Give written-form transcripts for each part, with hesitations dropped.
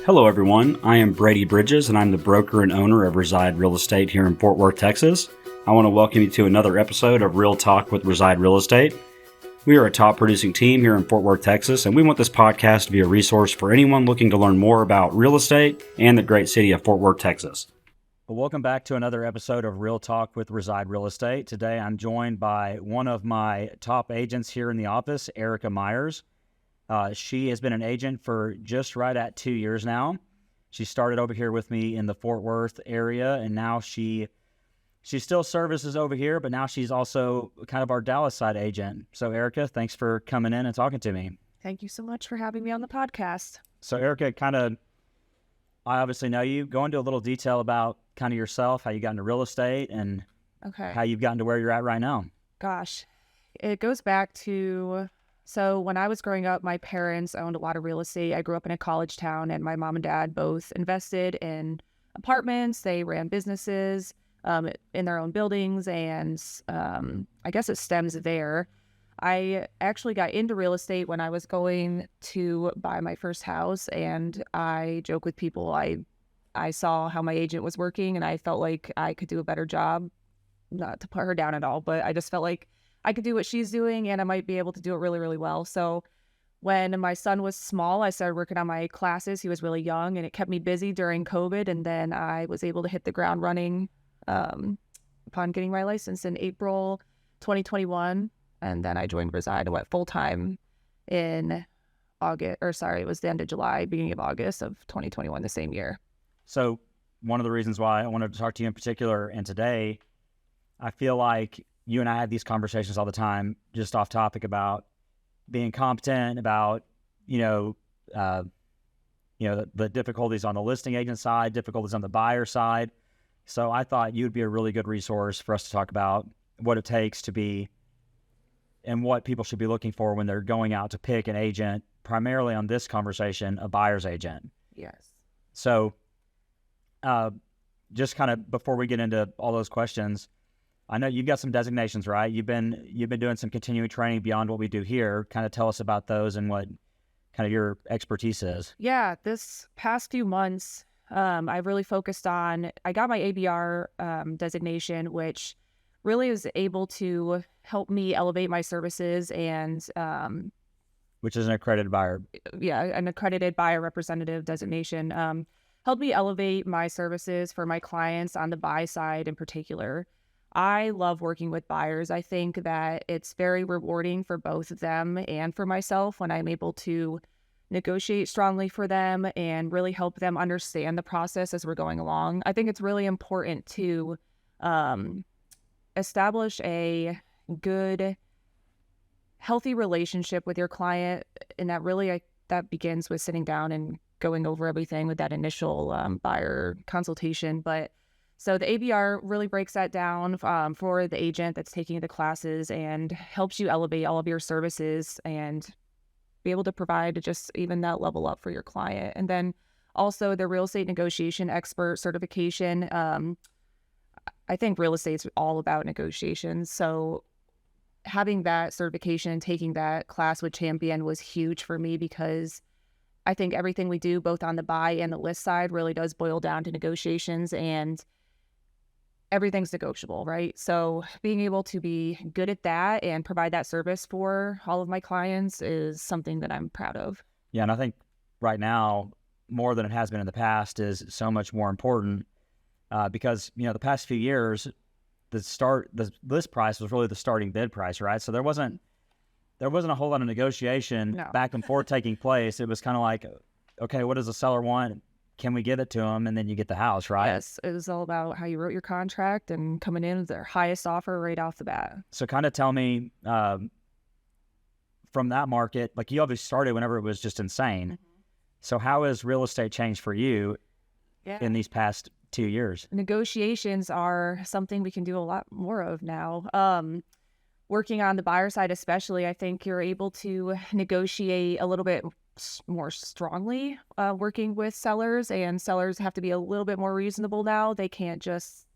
Hello, everyone. I am Brady Bridges, and I'm the broker and owner of Reside Real Estate here in Fort Worth, Texas. I want to welcome you to another episode of Real Talk with Reside Real Estate. We are a top producing team here in Fort Worth, Texas, and we want this podcast to be a resource for anyone looking to learn more about real estate and the great city of Fort Worth, Texas. Well, welcome back to another episode of Real Talk with Reside Real Estate. Today, I'm joined by one of my top agents here in the office, Erika Myers. She has been an agent for just right at 2 years now. She started over here with me in the Fort Worth area, and now she still services over here, but now she's also kind of our Dallas side agent. So, Erika, thanks for coming in and talking to me. Thank you so much for having me on the podcast. So, Erika, I obviously know you. Go into a little detail about kind of yourself, how you got into real estate, and how you've gotten to where you're at right now. Gosh, it goes back to, so when I was growing up, my parents owned a lot of real estate. I grew up in a college town, and my mom and dad both invested in apartments. They ran businesses in their own buildings, and I guess it stems there. I actually got into real estate when I was going to buy my first house, and I joke with people, I saw how my agent was working, and I felt like I could do a better job. Not to put her down at all, but I just felt like I could do what she's doing, and I might be able to do it really, really well. So when my son was small, I started working on my classes. He was really young, and it kept me busy during COVID, and then I was able to hit the ground running upon getting my license in April 2021. And then I joined Reside and went full-time in August, it was the end of July, beginning of August of 2021, the same year. So one of the reasons why I wanted to talk to you in particular, and today, I feel like you and I have these conversations all the time, just off topic about being competent, about, the difficulties on the listing agent side, difficulties on the buyer side. So I thought you'd be a really good resource for us to talk about what it takes to be and what people should be looking for when they're going out to pick an agent, primarily on this conversation, a buyer's agent. Yes. So just kind of before we get into all those questions, I know you've got some designations, right? You've been doing some continuing training beyond what we do here. Kind of tell us about those and what kind of your expertise is. Yeah, this past few months, I've really focused on, I got my ABR designation, which really is able to help me elevate my services and which is an accredited buyer. Yeah, an accredited buyer representative designation. Helped me elevate my services for my clients on the buy side in particular. I love working with buyers. I think that it's very rewarding for both of them and for myself when I'm able to negotiate strongly for them and really help them understand the process as we're going along. I think it's really important to establish a good, healthy relationship with your client, and that begins with sitting down and going over everything with that initial buyer consultation. But so the ABR really breaks that down for the agent that's taking the classes and helps you elevate all of your services and be able to provide just even that level up for your client. And then also the real estate negotiation expert certification. I think real estate's all about negotiations. So having that certification and taking that class with Champion was huge for me, because I think everything we do, both on the buy and the list side, really does boil down to negotiations, and everything's negotiable, right? So being able to be good at that and provide that service for all of my clients is something that I'm proud of. Yeah, and I think right now, more than it has been in the past, is so much more important. Because, the past few years, the list price was really the starting bid price, right? So there wasn't a whole lot of negotiation back and forth taking place. It was kind of like, okay, what does the seller want? Can we give it to them? And then you get the house, right? Yes, it was all about how you wrote your contract and coming in with their highest offer right off the bat. So kind of tell me, from that market, like you obviously started whenever it was just insane. Mm-hmm. So how has real estate changed for you in these past 2 years? Negotiations are something we can do a lot more of now. Working on the buyer side especially, I think you're able to negotiate a little bit more strongly working with sellers, and sellers have to be a little bit more reasonable now. They can't just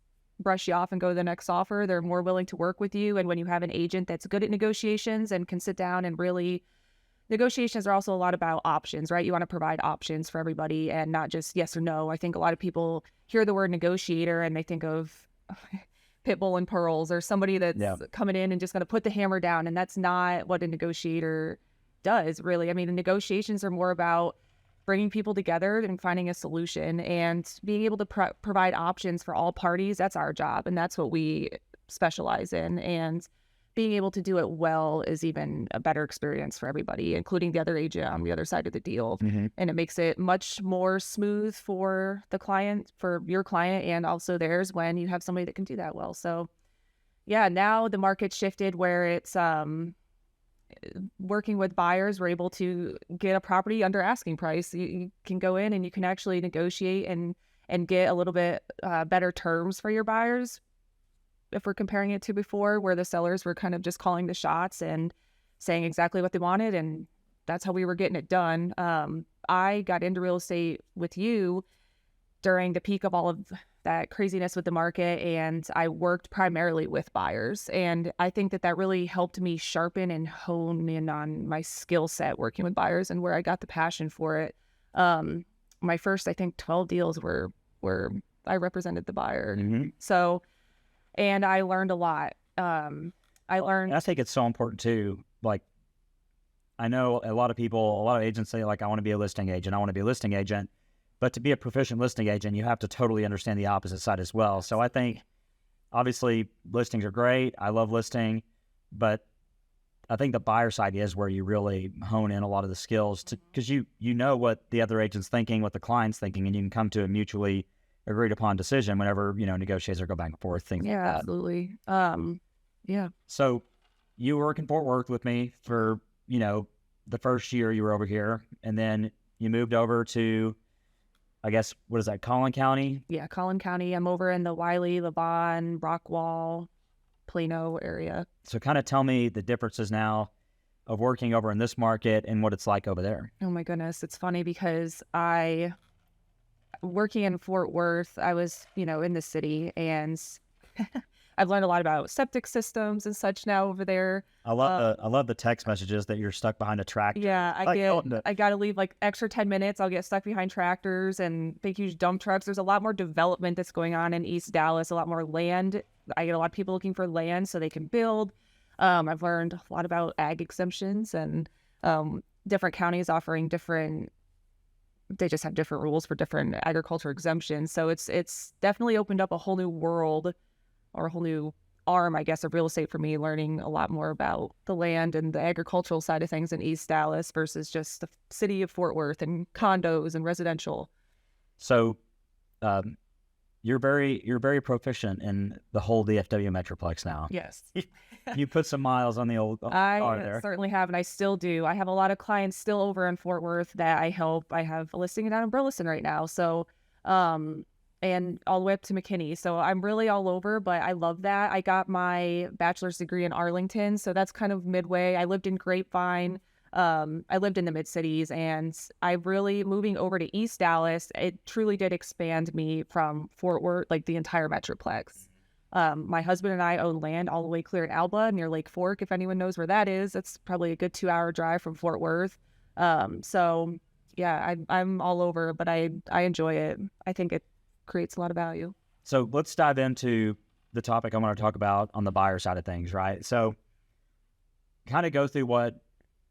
brush you off and go to the next offer. They're more willing to work with you. And when you have an agent that's good at negotiations and can sit down and really negotiations are also a lot about options, right? You want to provide options for everybody and not just yes or no. I think a lot of people hear the word negotiator and they think of Pitbull and pearls or somebody that's coming in and just going to put the hammer down. And that's not what a negotiator does, really. I mean, the negotiations are more about bringing people together and finding a solution and being able to provide options for all parties. That's our job. And that's what we specialize in. And being able to do it well is even a better experience for everybody, including the other agent on the other side of the deal. And it makes it much more smooth for the client, for your client, and also theirs when you have somebody that can do that well. So yeah, now the market's shifted where it's working with buyers. We're able to get a property under asking price. You can go in and you can actually negotiate and get a little bit better terms for your buyers. If we're comparing it to before, where the sellers were kind of just calling the shots and saying exactly what they wanted, and that's how we were getting it done. I got into real estate with you during the peak of all of that craziness with the market, and I worked primarily with buyers. And I think that really helped me sharpen and hone in on my skill set working with buyers and where I got the passion for it. My first, I think, 12 deals were I represented the buyer. So, and I learned a lot. I think it's so important too. Like, I know a lot of agents say, like, I want to be a listing agent. But to be a proficient listing agent, you have to totally understand the opposite side as well. So I think, obviously, listings are great. I love listing. But I think the buyer side is where you really hone in a lot of the skills, because you know what the other agent's thinking, what the client's thinking, and you can come to a mutually agreed upon decision whenever, negotiators go back and forth, things like that. Absolutely. So you work in Fort Worth with me for, the first year you were over here, and then you moved over to, I guess, what is that, Collin County? Yeah, Collin County. I'm over in the Wiley, Lavon, Rockwall, Plano area. So kind of tell me the differences now of working over in this market and what it's like over there. Oh my goodness. It's funny because working in Fort Worth, I was, in the city, and I've learned a lot about septic systems and such now over there. I love the text messages that you're stuck behind a tractor. Yeah, I got to leave like extra 10 minutes. I'll get stuck behind tractors and big, huge dump trucks. There's a lot more development that's going on in East Dallas, a lot more land. I get a lot of people looking for land so they can build. I've learned a lot about ag exemptions and different counties offering they just have different rules for different agriculture exemptions. So it's definitely opened up a whole new world, or a whole new arm, I guess, of real estate for me, learning a lot more about the land and the agricultural side of things in East Dallas versus just the city of Fort Worth and condos and residential. So you're very proficient in the whole DFW Metroplex now. Yes. You put some miles on the old car there. I certainly have, and I still do. I have a lot of clients still over in Fort Worth that I help. I have a listing down in Burleson right now. So, and all the way up to McKinney. So I'm really all over, but I love that. I got my bachelor's degree in Arlington, so that's kind of midway. I lived in Grapevine. I lived in the mid-cities, and moving over to East Dallas, it truly did expand me from Fort Worth, like the entire Metroplex. My husband and I own land all the way clear in Alba near Lake Fork. If anyone knows where that is, that's probably a good 2-hour drive from Fort Worth. So yeah, I'm all over, but I enjoy it. I think it creates a lot of value. So let's dive into the topic I want to talk about on the buyer side of things, right? So kind of go through what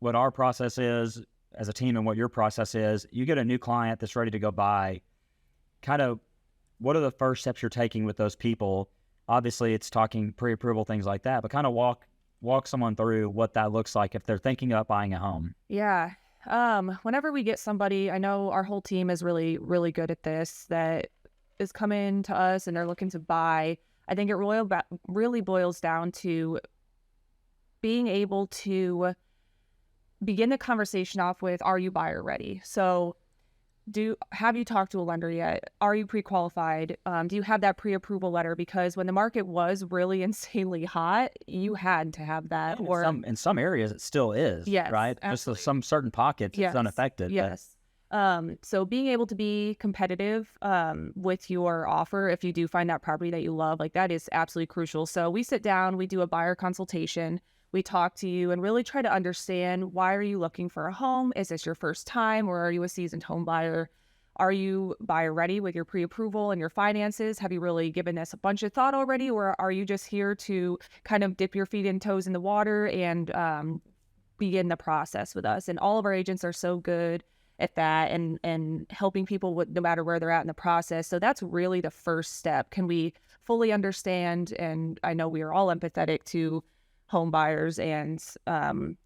our process is as a team and what your process is. You get a new client that's ready to go buy. Kind of what are the first steps you're taking with those people? Obviously, it's talking pre-approval, things like that, but kind of walk someone through what that looks like if they're thinking about buying a home. Yeah. Whenever we get somebody, I know our whole team is really, really good at this, that is coming to us and they're looking to buy. I think it really boils down to being able to begin the conversation off with, are you buyer ready? So have you talked to a lender yet? Are you pre-qualified? Do you have that pre-approval letter? Because when the market was really insanely hot, you had to have that. Or in some areas it still is, yes, right? Absolutely. Just some certain pockets, yes, it's unaffected. Yes. So being able to be competitive with your offer, if you do find that property that you love, like that is absolutely crucial. So we sit down, we do a buyer consultation. We talk to you and really try to understand, why are you looking for a home? Is this your first time, or are you a seasoned home buyer? Are you buyer ready with your pre-approval and your finances? Have you really given this a bunch of thought already? Or are you just here to kind of dip your feet and toes in the water and begin the process with us? And all of our agents are so good at that, and helping people with, no matter where they're at in the process. So that's really the first step. Can we fully understand? And I know we are all empathetic to home buyers and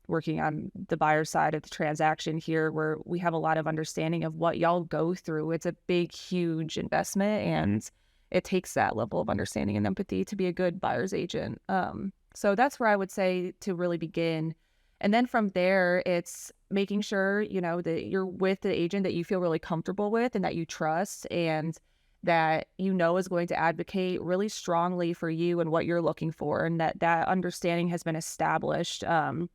working on the buyer side of the transaction here, where we have a lot of understanding of what y'all go through. It's a big, huge investment, and it takes that level of understanding and empathy to be a good buyer's agent. So that's where I would say to really begin. And then from there, it's making sure, that you're with the agent that you feel really comfortable with and that you trust, and that is going to advocate really strongly for you and what you're looking for, and that understanding has been established, and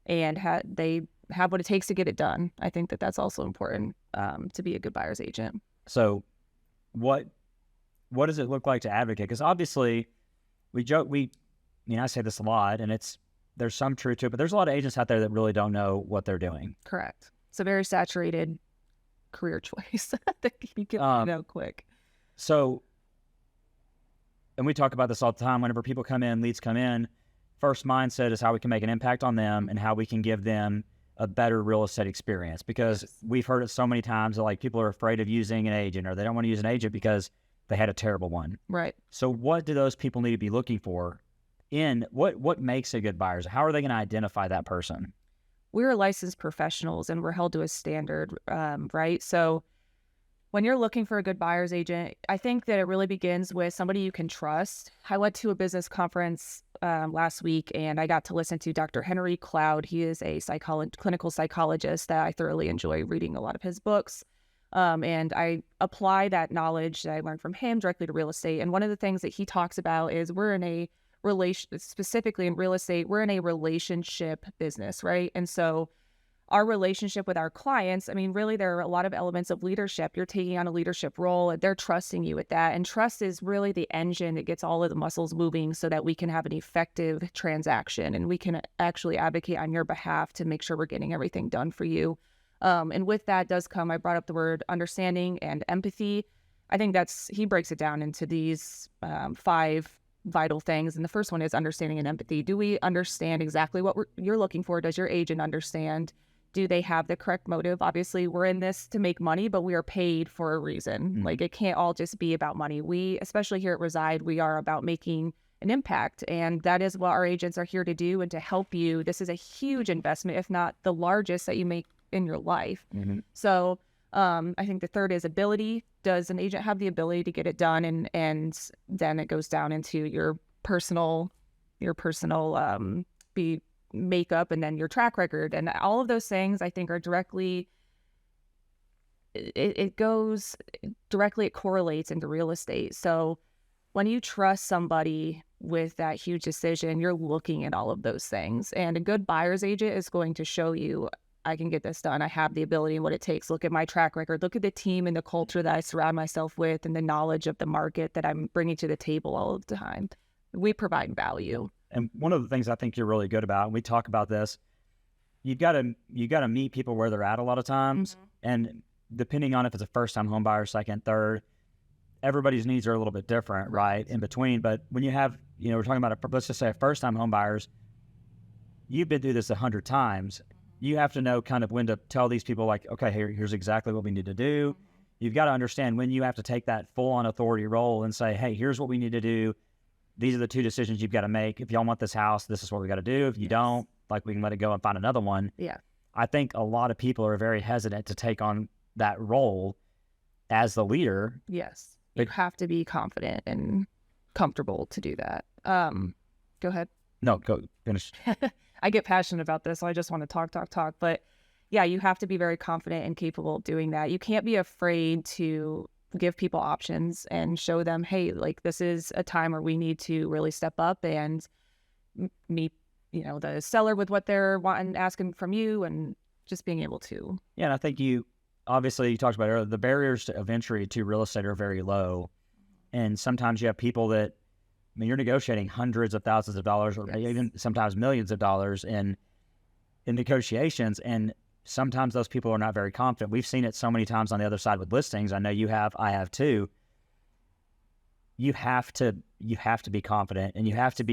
they have what it takes to get it done. I think that's also important to be a good buyer's agent. So what does it look like to advocate? Because obviously I say this a lot, and there's some truth to it, but there's a lot of agents out there that really don't know what they're doing. Correct. It's a very saturated career choice that you can know quick. So, and we talk about this all the time, whenever people come in, leads come in, first mindset is how we can make an impact on them and how we can give them a better real estate experience. Because we've heard it so many times that people are afraid of using an agent, or they don't want to use an agent because they had a terrible one. Right. So what do those people need to be looking for in what makes a good buyer? How are they going to identify that person? We're licensed professionals and we're held to a standard, right? So when you're looking for a good buyer's agent, I think that it really begins with somebody you can trust. I went to a business conference last week, and I got to listen to Dr. Henry Cloud. He is a clinical psychologist that I thoroughly enjoy reading a lot of his books. And I apply that knowledge that I learned from him directly to real estate. And one of the things that he talks about is we're in a specifically in real estate, we're in a relationship business, right? And so our relationship with our clients, really there are a lot of elements of leadership. You're taking on a leadership role, and they're trusting you with that. And trust is really the engine that gets all of the muscles moving so that we can have an effective transaction, and we can actually advocate on your behalf to make sure we're getting everything done for you. And with that does come, I brought up the word understanding and empathy. I think he breaks it down into these 5 vital things. And the first one is understanding and empathy. Do we understand exactly what you're looking for? Does your agent understand? Do they have the correct motive? Obviously, we're in this to make money, but we are paid for a reason. Mm-hmm. It can't all just be about money. We, especially here at Reside, we are about making an impact. And that is what our agents are here to do and to help you. This is a huge investment, if not the largest that you make in your life. Mm-hmm. So I think the third is ability. Does an agent have the ability to get it done? And then it goes down into your personal makeup, and then your track record, and all of those things I think are directly, it correlates into real estate. So when you trust somebody with that huge decision, you're looking at all of those things, and a good buyer's agent is going to show you, I can get this done. I have the ability and what it takes. Look at my track record. Look at the team and the culture that I surround myself with, and the knowledge of the market that I'm bringing to the table all of the time. We provide value. And one of the things I think you're really good about, and we talk about this, you got to meet people where they're at a lot of times. Mm-hmm. And depending on if it's a first-time home buyer, second, third, everybody's needs are a little bit different, right, in between. But when you have, we're talking about, let's just say a first-time home buyers, you've been through this 100 times. You have to know kind of when to tell these people, okay, here's exactly what we need to do. You've got to understand when you have to take that full-on authority role and say, hey, here's what we need to do. These are the 2 decisions you've got to make. If y'all want this house, this is what we got to do. If you don't, we can let it go and find another one. Yeah. I think a lot of people are very hesitant to take on that role as the leader. Yes. You have to be confident and comfortable to do that. Go ahead. No, go finish. I get passionate about this, so I just want to talk. But yeah, you have to be very confident and capable of doing that. You can't be afraid to give people options and show them, hey, this is a time where we need to really step up and meet, the seller with what they're wanting, asking from you, and just being able to. Yeah, and I think you talked about earlier, the barriers of entry to real estate are very low. And sometimes you have people that mean, you're negotiating hundreds of thousands of dollars, or even sometimes millions of dollars in negotiations, and sometimes those people are not very confident. We've seen it so many times on the other side with listings. I know you have, I have too. You have to be confident, and you have to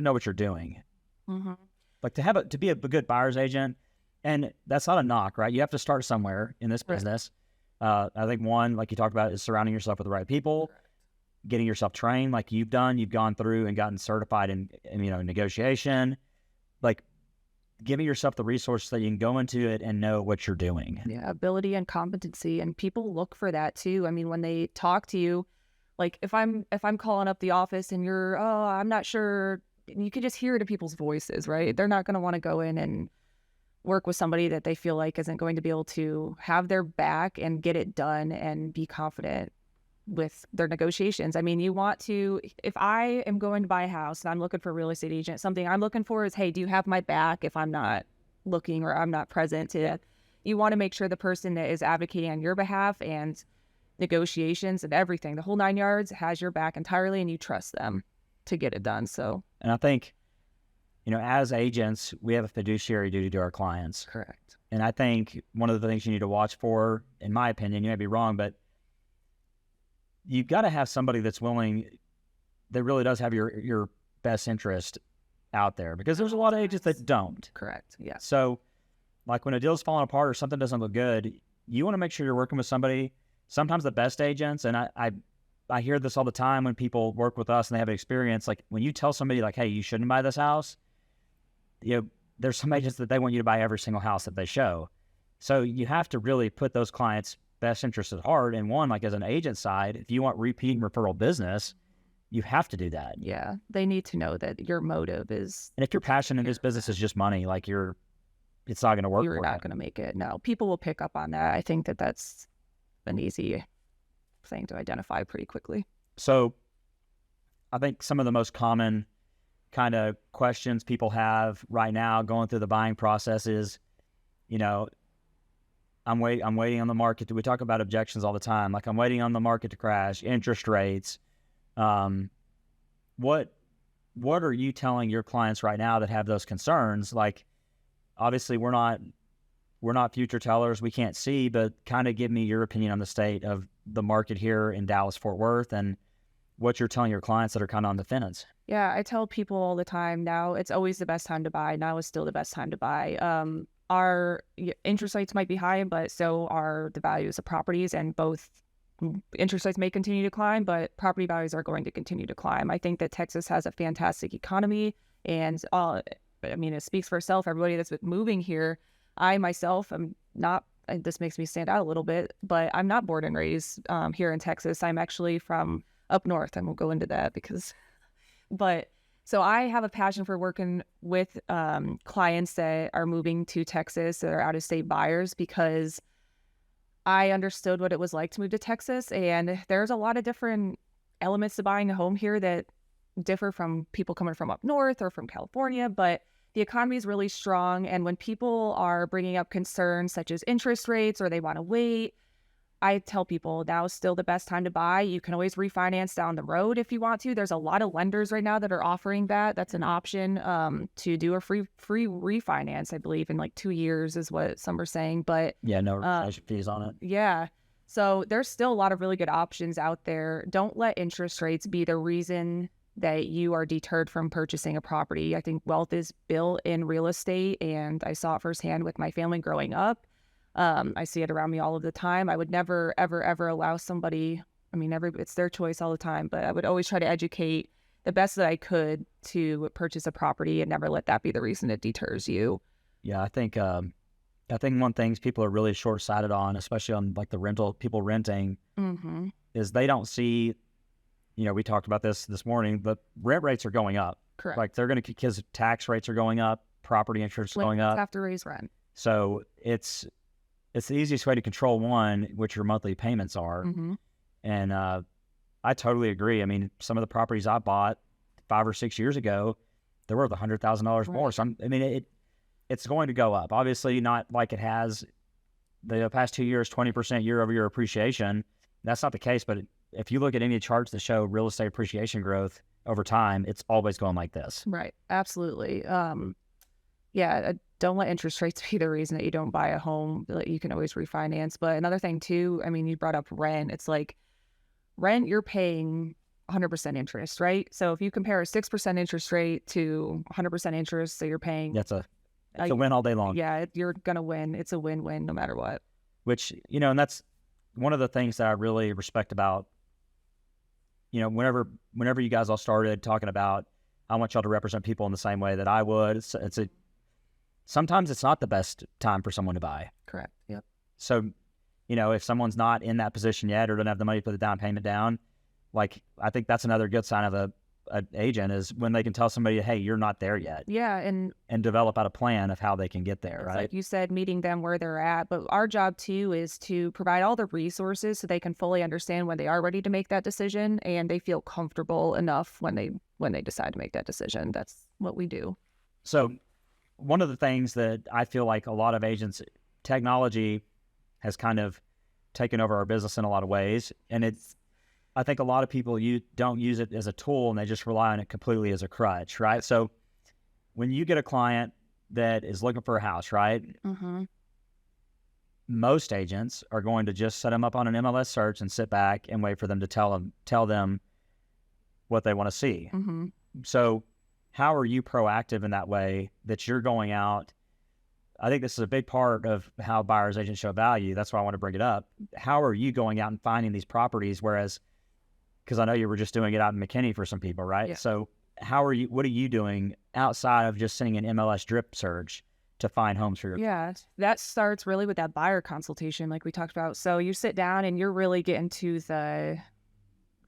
know what you're doing. Mm-hmm. Like to be a good buyer's agent, and that's not a knock, right? You have to start somewhere in this business. I think one, like you talked about, is surrounding yourself with the right people, getting yourself trained like you've done. You've gone through and gotten certified in negotiation, like giving yourself the resources that you can go into it and know what you're doing. Yeah, ability and competency, and people look for that too. I mean, when they talk to you, like if I'm calling up the office and you're, oh, I'm not sure, you can just hear it in people's voices, right? They're not going to want to go in and work with somebody that they feel like isn't going to be able to have their back and get it done and be confident with their negotiations. I mean, you want to, if I am going to buy a house and I'm looking for a real estate agent, something I'm looking for is, hey, do you have my back if I'm not looking or I'm not present? You want to make sure the person that is advocating on your behalf and negotiations and everything, the whole 9 yards, has your back entirely, and you trust them to get it done. So, and I think, as agents, we have a fiduciary duty to our clients. Correct. And I think one of the things you need to watch for, in my opinion, you may be wrong, but you've got to have somebody that's willing, that really does have your best interest out there, because there's a lot of agents that don't. Correct. Yeah. So like when a deal's falling apart or something doesn't look good, you want to make sure you're working with somebody. Sometimes the best agents, and I hear this all the time when people work with us and they have experience, like when you tell somebody like, hey, you shouldn't buy this house, there's some agents that they want you to buy every single house that they show. So you have to really put those clients' best interests at heart. And one, like as an agent side, if you want repeat and referral business, you have to do that. Yeah. They need to know that your motive is. And if your passion in this business is just money, like it's not going to work. You're not going to make it. No, people will pick up on that. I think that that's an easy thing to identify pretty quickly. So I think some of the most common kind of questions people have right now going through the buying process is, I'm waiting on the market. We talk about objections all the time. Like, I'm waiting on the market to crash, interest rates. What are you telling your clients right now that have those concerns? Like, obviously we're not future tellers. We can't see, but kind of give me your opinion on the state of the market here in Dallas, Fort Worth, and what you're telling your clients that are kind of on the fence. Yeah, I tell people all the time, now it's always the best time to buy. Now is still the best time to buy. Our interest rates might be high, but so are the values of properties, and both interest rates may continue to climb, but property values are going to continue to climb. I think that Texas has a fantastic economy, and it speaks for itself. Everybody that's moving here, I myself am not, and this makes me stand out a little bit, but I'm not born and raised here in Texas. I'm actually from up north, and we'll go into that so I have a passion for working with clients that are moving to Texas, that are out-of-state buyers, because I understood what it was like to move to Texas, and there's a lot of different elements to buying a home here that differ from people coming from up north or from California, but the economy is really strong. And when people are bringing up concerns such as interest rates, or they want to wait, I tell people now is still the best time to buy. You can always refinance down the road if you want to. There's a lot of lenders right now that are offering that. That's an option to do a free refinance, I believe, in like 2 years is what some are saying. But yeah, no refinancing fees on it. Yeah. So there's still a lot of really good options out there. Don't let interest rates be the reason that you are deterred from purchasing a property. I think wealth is built in real estate, and I saw it firsthand with my family growing up. I see it around me all of the time. I would never, ever, ever allow somebody, it's their choice all the time, but I would always try to educate the best that I could to purchase a property, and never let that be the reason it deters you. Yeah, I think one thing people are really short-sighted on, especially on like the people renting, is they don't see, we talked about this morning, but rent rates are going up. Correct. Like because tax rates are going up, property insurance is going up. Have to raise rent. So it's the easiest way to control one, which your monthly payments are. And I totally agree. I mean, some of the properties I bought 5 or 6 years ago, they're worth $100,000 more. So it's going to go up. Obviously, not like it has the past 2 years, 20% year-over-year appreciation. That's not the case. But if you look at any charts that show real estate appreciation growth, over time, it's always going like this. Right. Absolutely. Yeah, don't let interest rates be the reason that you don't buy a home. Like, you can always refinance. But another thing too, I mean, you brought up rent. It's like rent, you're paying 100% interest, right? So if you compare a 6% interest rate to 100% interest, so you're paying, It's a win all day long. yeah, you're going to win. It's a win-win no matter what. Which, and that's one of the things that I really respect about, whenever you guys all started talking about, I want y'all to represent people in the same way that I would. Sometimes it's not the best time for someone to buy. Correct. Yep. So, if someone's not in that position yet or doesn't have the money to put the down payment down, like, I think that's another good sign of an agent is when they can tell somebody, hey, you're not there yet. Yeah. And develop out a plan of how they can get there, right? Like you said, meeting them where they're at. But our job too is to provide all the resources so they can fully understand when they are ready to make that decision and they feel comfortable enough when they decide to make that decision. That's what we do. So one of the things that I feel like a lot of agents, technology has kind of taken over our business in a lot of ways. And I think a lot of people don't use it as a tool and they just rely on it completely as a crutch, right? So when you get a client that is looking for a house, right? Mm-hmm. Most agents are going to just set them up on an MLS search and sit back and wait for them to tell them what they want to see. Mm-hmm. So how are you proactive in that way that you're going out? I think this is a big part of how buyers agents show value. That's why I want to bring it up. How are you going out and finding these properties? Because I know you were just doing it out in McKinney for some people, right? Yeah. So what are you doing outside of just sending an MLS drip search to find homes for your clients? That starts really with that buyer consultation like we talked about. So you sit down and you're really getting to the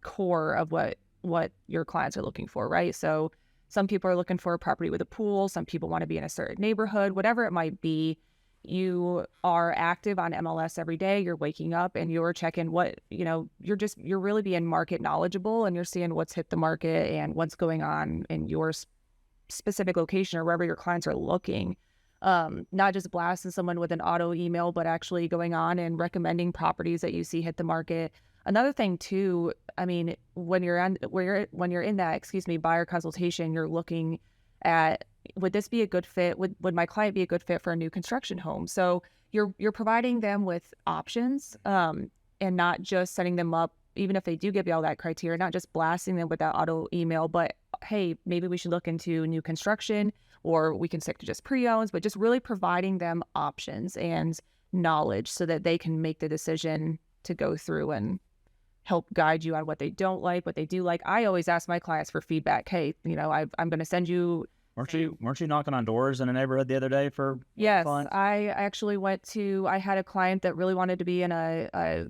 core of what your clients are looking for, right? So some people are looking for a property with a pool. Some people want to be in a certain neighborhood, whatever it might be. You are active on MLS every day. You're waking up and you're checking you're really being market knowledgeable and you're seeing what's hit the market and what's going on in your specific location or wherever your clients are looking. Not just blasting someone with an auto email, but actually going on and recommending properties that you see hit the market. Another thing too, I mean, when you're in that, buyer consultation, you're looking at, would this be a good fit? Would my client be a good fit for a new construction home? So you're providing them with options, and not just setting them up, even if they do give you all that criteria, not just blasting them with that auto email, but hey, maybe we should look into new construction or we can stick to just pre-owns, but just really providing them options and knowledge so that they can make the decision to go through and help guide you on what they don't like, what they do like. I always ask my clients for feedback. Hey, I'm going to send you. Weren't you knocking on doors in a neighborhood the other day for? Yes, clients? I actually I had a client that really wanted to be in a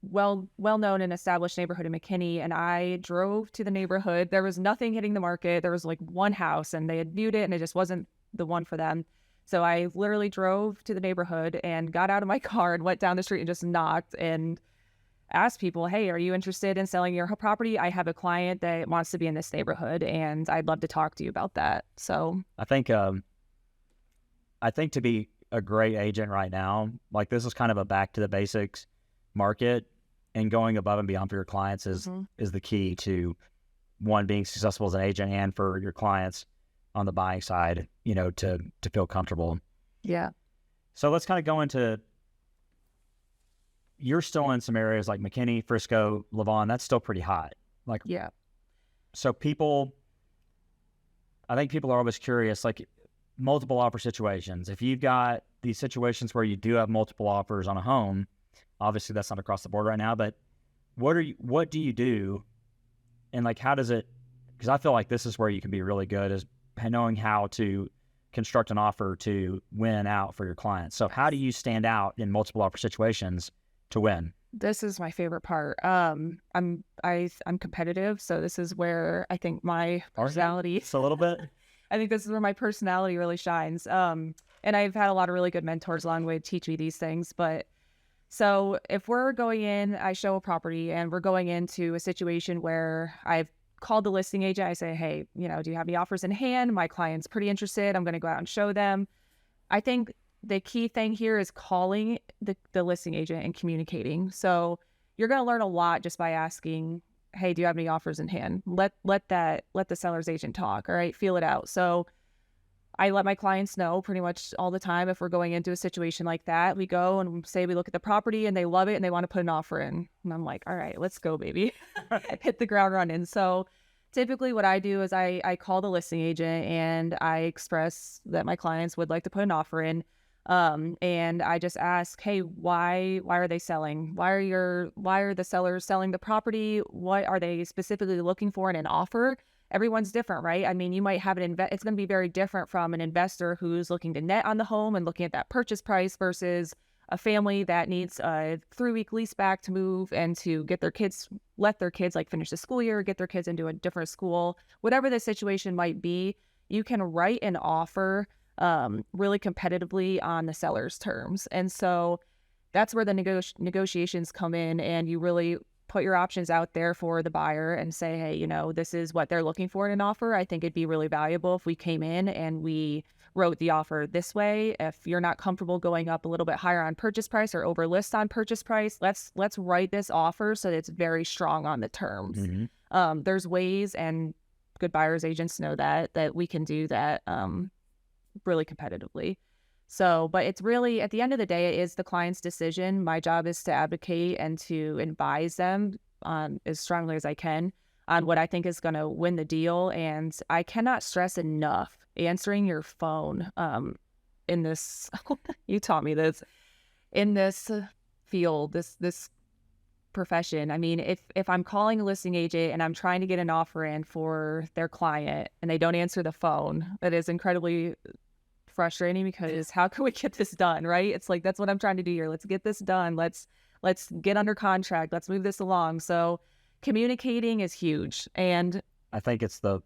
well-known and established neighborhood in McKinney, and I drove to the neighborhood. There was nothing hitting the market. There was like one house and they had viewed it and it just wasn't the one for them. So I literally drove to the neighborhood and got out of my car and went down the street and just knocked and ask people, hey, are you interested in selling your property? I have a client that wants to be in this neighborhood and I'd love to talk to you about that. So I think to be a great agent right now, like this is kind of a back to the basics market, and going above and beyond for your clients is the key to one, being successful as an agent, and for your clients on the buying side, to feel comfortable. Yeah. So let's kind of go into, you're still in some areas like McKinney, Frisco, Lavon. That's still pretty hot. Like, yeah. So I think people are always curious, like multiple offer situations. If you've got these situations where you do have multiple offers on a home, obviously that's not across the board right now, but what do you do? And like, how does it, because I feel like this is where you can be really good, is knowing how to construct an offer to win out for your clients. So how do you stand out in multiple offer situations to win? This is my favorite part. I'm competitive, so this is where I think my personality. It's a little bit. I think this is where my personality really shines. And I've had a lot of really good mentors along the way to teach me these things. But so if we're going in, I show a property and we're going into a situation where I've called the listing agent. I say, hey, do you have any offers in hand? My client's pretty interested. I'm going to go out and show them. I think the key thing here is calling the listing agent and communicating. So you're going to learn a lot just by asking hey, do you have any offers in hand? Let the seller's agent talk. All right, feel it out. So I let my clients know pretty much all the time if we're going into a situation like that. We go and say we look at the property and they love it and they want to put an offer in. And I'm like, all right, let's go, baby. Hit the ground running. So typically what I do is I call the listing agent and I express that my clients would like to put an offer in. And I just ask, hey, why are they selling? Why are the sellers selling the property? What are they specifically looking for in an offer? Everyone's different, right? I mean, you might have it's going to be very different from an investor who's looking to net on the home and looking at that purchase price versus a family that needs a 3-week lease back to move and to let their kids like finish the school year, get their kids into a different school, whatever the situation might be. You can write an offer really competitively on the seller's terms. And so that's where the negotiations come in, and you really put your options out there for the buyer and say, hey, this is what they're looking for in an offer. I think it'd be really valuable if we came in and we wrote the offer this way. If you're not comfortable going up a little bit higher on purchase price or over list on purchase price, let's write this offer so that it's very strong on the terms. Mm-hmm. There's ways, and good buyers agents know that we can do that really competitively. So, but it's really, at the end of the day, it is the client's decision. My job is to advocate and to advise them as strongly as I can on what I think is going to win the deal. And I cannot stress enough answering your phone in this, you taught me this, in this field, this profession. I mean, if I'm calling a listing agent and I'm trying to get an offer in for their client and they don't answer the phone, that is incredibly frustrating, because how can we get this done, right? It's like, that's what I'm trying to do here. Let's get this done. Let's get under contract. Let's move this along. So communicating is huge. And I think it's the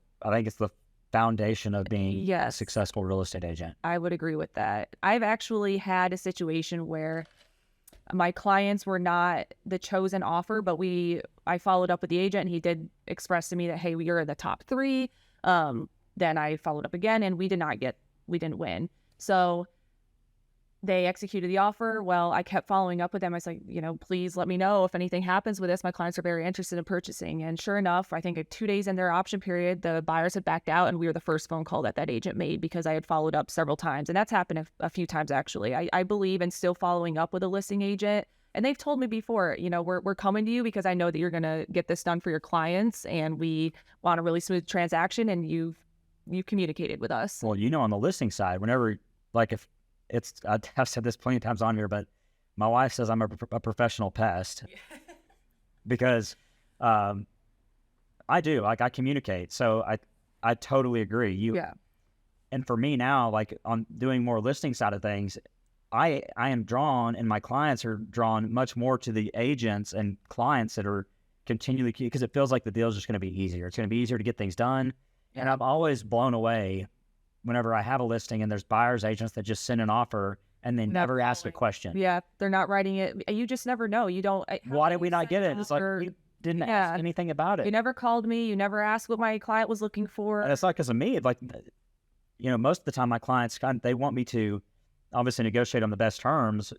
foundation of being a successful real estate agent. I would agree with that. I've actually had a situation where my clients were not the chosen offer, but I followed up with the agent and he did express to me that, hey, you're in the top 3. Then I followed up again and we didn't win. So they executed the offer. Well, I kept following up with them. I was like, please let me know if anything happens with this. My clients are very interested in purchasing. And sure enough, I think 2 days in their option period, the buyers had backed out and we were the first phone call that agent made, because I had followed up several times. And that's happened a few times, actually. I believe in still following up with a listing agent. And they've told me before, we're coming to you because I know that you're going to get this done for your clients and we want a really smooth transaction, and you communicated with us. Well, on the listing side, whenever, like, if it's, I've said this plenty of times on here, but my wife says I'm a professional pest because I do, like, I communicate. So I totally agree. And for me now, like, on doing more listing side of things, I am drawn, and my clients are drawn much more to the agents and clients that are continually, because it feels like the deal is just going to be easier. It's going to be easier to get things done. And I'm always blown away whenever I have a listing and there's buyers agents that just send an offer and they never ask a question. Yeah, they're not writing it. You just never know. You don't. Why did we not get it? It's like, you didn't ask anything about it. You never called me. You never asked what my client was looking for. And it's not because of me. It's like, most of the time my clients, they want me to obviously negotiate on the best terms.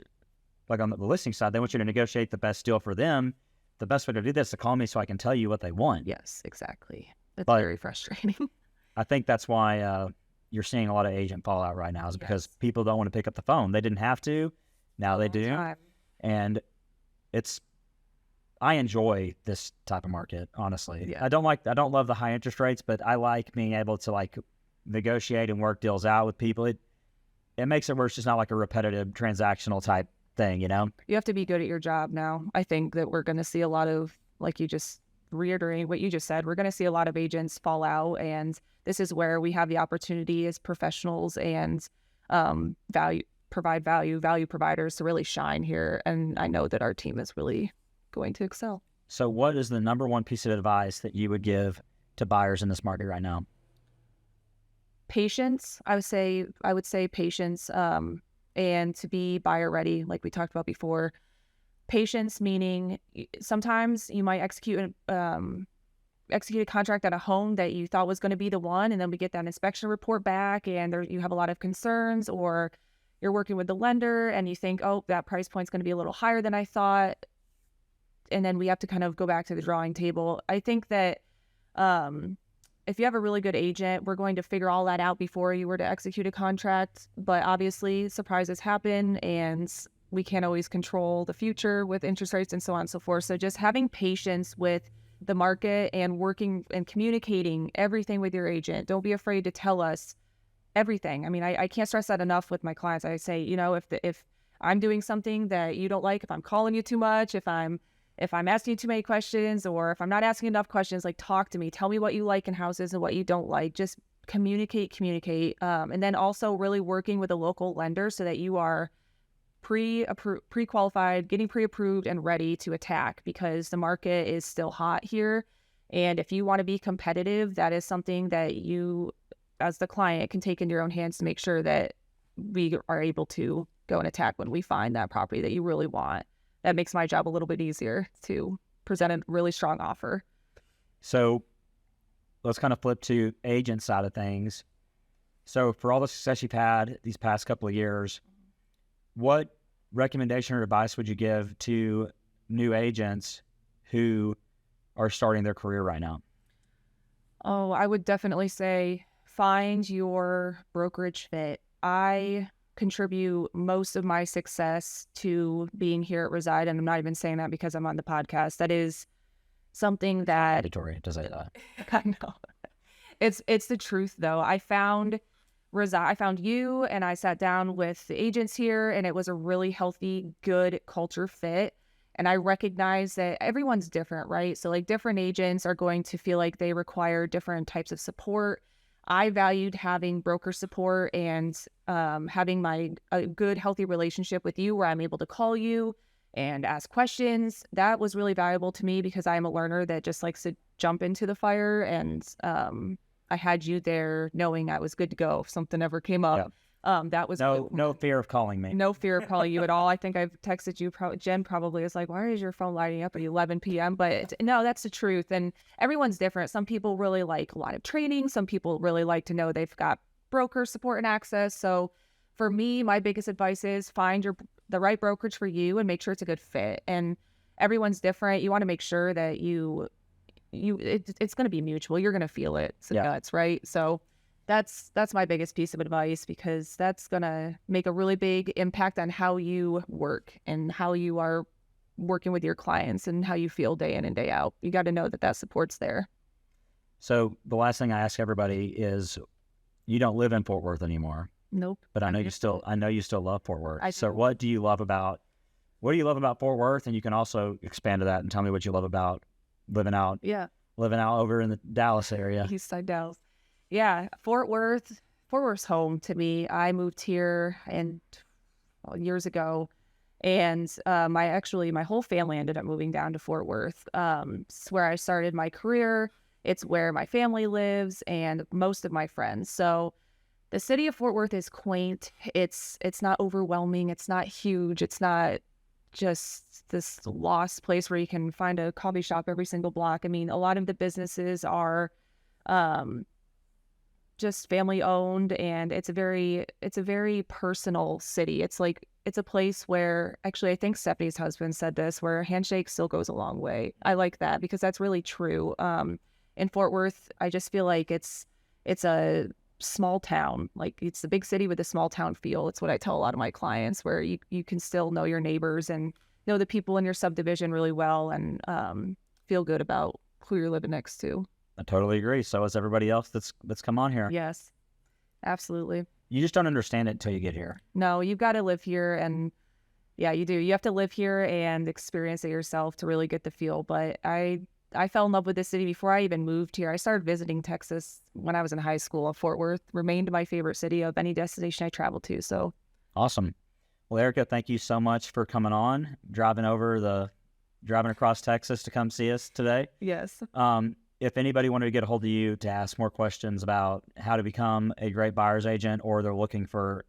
Like on the listing side, they want you to negotiate the best deal for them. The best way to do this is to call me so I can tell you what they want. Yes, exactly. It's very frustrating. I think that's why you're seeing a lot of agent fallout right now, is because people don't want to pick up the phone. They didn't have to. Now they do. And I enjoy this type of market, honestly. Yeah. I don't love the high interest rates, but I like being able to, like, negotiate and work deals out with people. It makes it where it's just not like a repetitive transactional type thing, You have to be good at your job now. I think that we're going to see a lot of, like, you just reiterating what you just said, we're going to see a lot of agents fall out, and this is where we have the opportunity as professionals and value providers to really shine here. And I know that our team is really going to excel. So what is the number one piece of advice that you would give to buyers in this market right now? Patience. I would say patience, and to be buyer ready, like we talked about before. Patience meaning sometimes you might execute a contract at a home that you thought was going to be the one, and then we get that inspection report back and you have a lot of concerns, or you're working with the lender and you think, oh, that price point's going to be a little higher than I thought. and then we have to kind of go back to the drawing table. I think that if you have a really good agent, we're going to figure all that out before you were to execute a contract. But obviously, surprises happen, and we can't always control the future with interest rates and so on and so forth. So just having patience with the market and working and communicating everything with your agent. Don't be afraid to tell us everything. I mean, I can't stress that enough with my clients. I say, if I'm doing something that you don't like, if I'm calling you too much, if I'm asking you too many questions, or if I'm not asking enough questions, like, talk to me. Tell me what you like in houses and what you don't like. Just communicate. And then also really working with a local lender so that you are pre-qualified, getting pre-approved and ready to attack, because the market is still hot here. And if you want to be competitive, that is something that you, as the client, can take into your own hands to make sure that we are able to go and attack when we find that property that you really want. That makes my job a little bit easier to present a really strong offer. So let's kind of flip to agent side of things. So for all the success you've had these past couple of years, what recommendation or advice would you give to new agents who are starting their career right now? Oh, I would definitely say find your brokerage fit. I contribute most of my success to being here at Reside, and I'm not even saying that because I'm on the podcast. That is something that Editorial to say that. I know. It's the truth, though. I found you, and I sat down with the agents here, and it was a really healthy, good culture fit. And I recognize that everyone's different, right? So like different agents are going to feel like they require different types of support. I valued having broker support and having a good, healthy relationship with you where I'm able to call you and ask questions. That was really valuable to me because I'm a learner that just likes to jump into the fire. And I had you there knowing I was good to go if something ever came up. Yeah. That was no fear of calling me. No fear of calling you at all. I think I've texted you. Jen probably is like, why is your phone lighting up at 11 p.m.? But no, that's the truth. And everyone's different. Some people really like a lot of training. Some people really like to know they've got broker support and access. So for me, my biggest advice is find the right brokerage for you and make sure it's a good fit. And everyone's different. You want to make sure that it's going to be mutual. You're going to feel it. It's the guts, right? So that's my biggest piece of advice, because that's going to make a really big impact on how you work and how you are working with your clients and how you feel day in and day out. You got to know that support's there. So the last thing I ask everybody is, you don't live in Fort Worth anymore. Nope. But I know you still love Fort Worth. So what do you love about Fort Worth? And you can also expand to that and tell me what you love about living out over in the Dallas area. East side Dallas. Yeah, Fort Worth's home to me. I moved here years ago, and my whole family ended up moving down to Fort Worth. It's where I started my career. It's where my family lives and most of my friends. So the city of Fort Worth is quaint. It's not overwhelming. It's not huge. It's not just this lost place where you can find a coffee shop every single block. I mean, a lot of the businesses are just family owned, and it's a very personal city. It's a place where, actually, I think Stephanie's husband said this, where a handshake still goes a long way. I like that because that's really true. In Fort Worth, I just feel like it's a small town. Like, it's a big city with a small town feel. It's what I tell a lot of my clients, where you can still know your neighbors and know the people in your subdivision really well, and feel good about who you're living next to. I totally agree. So is everybody else that's come on here. Yes, absolutely. You just don't understand it until you get here. No, you've got to live here, and yeah, you do. You have to live here and experience it yourself to really get the feel. But I fell in love with this city before I even moved here. I started visiting Texas when I was in high school. Fort Worth remained my favorite city of any destination I traveled to. So awesome. Well, Erika, thank you so much for coming on, driving across Texas to come see us today. Yes. If anybody wanted to get a hold of you to ask more questions about how to become a great buyer's agent, or they're looking for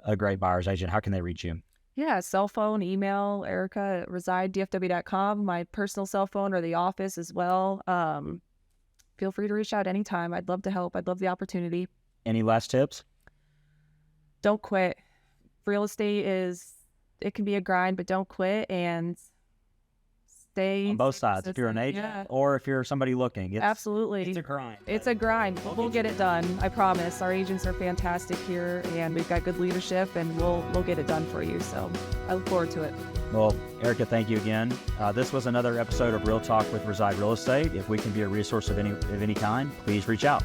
a great buyer's agent, how can they reach you? Yeah, cell phone, email, Erika at residedfw.com, my personal cell phone, or the office as well. Feel free to reach out anytime. I'd love to help. I'd love the opportunity. Any last tips? Don't quit. Real estate it can be a grind, but don't quit, and days. On both sides, if you're an agent or if you're somebody looking. Absolutely. It's a grind. It's a grind. We'll get it done. I promise. Our agents are fantastic here, and we've got good leadership, and we'll get it done for you. So I look forward to it. Well, Erika, thank you again. This was another episode of Real Talk with Reside Real Estate. If we can be a resource of any kind, please reach out.